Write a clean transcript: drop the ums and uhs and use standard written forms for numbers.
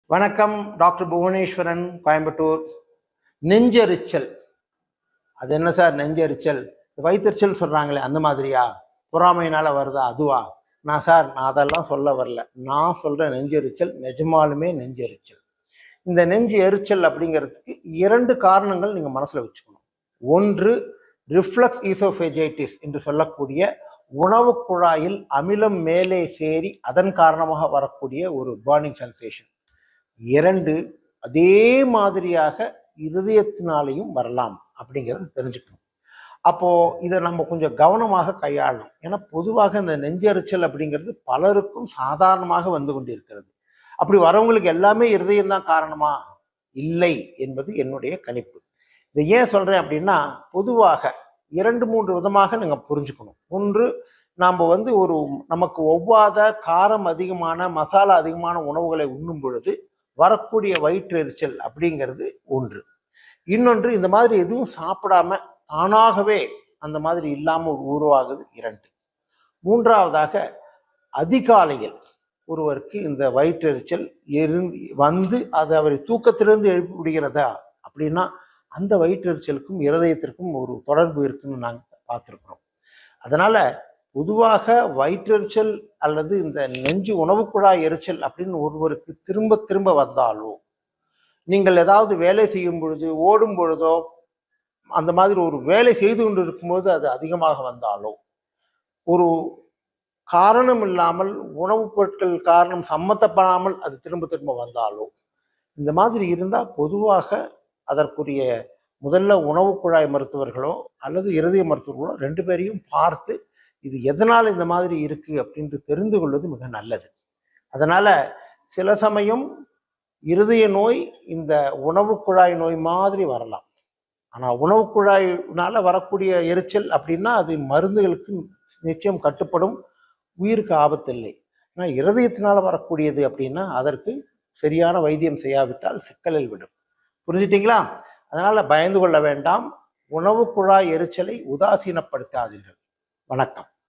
வணக்கம். டாக்டர் புவனேஸ்வரன், கோயம்புத்தூர். நெஞ்செரிச்சல். அது என்ன சார் நெஞ்செரிச்சல்? வயிற்றுச்சல் சொல்றாங்களே, அந்த மாதிரியா? பொறாமையினால வருதா, அதுவா? நான் அதெல்லாம் சொல்ல வரல. நான் சொல்ற நெஞ்செரிச்சல் நிஜமாலுமே நெஞ்செரிச்சல். இந்த நெஞ்சு எரிச்சல் அப்படிங்கிறதுக்கு 2 காரணங்கள் நீங்க மனசுல வச்சுக்கணும். ஒன்று, ரிஃப்ளக்ஸ் ஈசோஃபேஜைட்டிஸ் என்று சொல்லக்கூடிய உணவு குழாயில் அமிலம் மேலே சேரி அதன் காரணமாக வரக்கூடிய ஒரு பர்னிங் சென்சேஷன். 2, அதே மாதிரியாக இருதயத்தினாலையும் வரலாம் அப்படிங்கிறத தெரிஞ்சுக்கணும். அப்போ இதை நம்ம கொஞ்சம் கவனமாக கையாளணும். ஏன்னா பொதுவாக இந்த நெஞ்செரிச்சல் அப்படிங்கிறது பலருக்கும் சாதாரணமாக வந்து கொண்டிருக்கிறது. அப்படி வரவங்களுக்கு எல்லாமே இருதயம் தான் காரணமா? இல்லை என்பது என்னுடைய கணிப்பு. இதை ஏன் சொல்றேன் அப்படின்னா, பொதுவாக 2-3 விதமாக நீங்க புரிஞ்சுக்கணும். ஒன்று, நாம் நமக்கு ஒவ்வாத காரம் அதிகமான மசாலா அதிகமான உணவுகளை உண்ணும் பொழுது வரக்கூடிய வயிற்றெரிச்சல் அப்படிங்கிறது ஒன்று. இன்னொன்று, இந்த மாதிரி எதுவும் சாப்பிடாம தானாகவே அந்த மாதிரி இல்லாமல் உருவாகுது 2. மூன்றாவதாக, அதிகாலையில் ஒருவருக்கு இந்த வயிற்றெரிச்சல் வந்து அது அவரை தூக்கத்திலிருந்து எழுப்பி விடுகிறதா அப்படின்னா, அந்த வயிற்றெரிச்சலுக்கும் இருதயத்திற்கும் ஒரு தொடர்பு இருக்குன்னு நாங்கள் பார்த்துருக்குறோம். அதனால பொதுவாக வயிற்றெரிச்சல் அல்லது இந்த நெஞ்சு உணவு குழாய் எரிச்சல் அப்படின்னு ஒருவருக்கு திரும்ப திரும்ப வந்தாலோ, நீங்கள் ஏதாவது வேலை செய்யும் பொழுது, ஓடும் பொழுதோ, அந்த மாதிரி ஒரு வேலை செய்து கொண்டு இருக்கும்போது அது அதிகமாக வந்தாலோ, ஒரு காரணம் இல்லாமல் உணவுப் பொருட்கள் காரணம் சம்மந்தப்படாமல் அது திரும்ப திரும்ப வந்தாலோ, இந்த மாதிரி இருந்தால் பொதுவாக அதற்குரிய முதல்ல உணவு குழாய் மருத்துவர்களோ அல்லது இருதய மருத்துவர்களோ 2 பேரையும் பார்த்து இது எதனால் இந்த மாதிரி இருக்கு அப்படின்ட்டு தெரிந்து கொள்வது மிக நல்லது. அதனால சில சமயம் இருதய நோய் இந்த உணவு குழாய் நோய் மாதிரி வரலாம். ஆனா உணவு குழாயினால வரக்கூடிய எரிச்சல் அப்படின்னா அது மருந்துகளுக்கு நிச்சயம் கட்டுப்படும், உயிருக்கு ஆபத்து இல்லை. ஆனால் இருதயத்தினால வரக்கூடியது அப்படின்னா அதற்கு சரியான வைத்தியம் செய்யாவிட்டால் சிக்கலில் விடும். புரிஞ்சுட்டீங்களா? அதனால பயந்து கொள்ள வேண்டாம். உணவு குழாய் எரிச்சலை உதாசீனப்படுத்தாதீர்கள். வணக்கம்.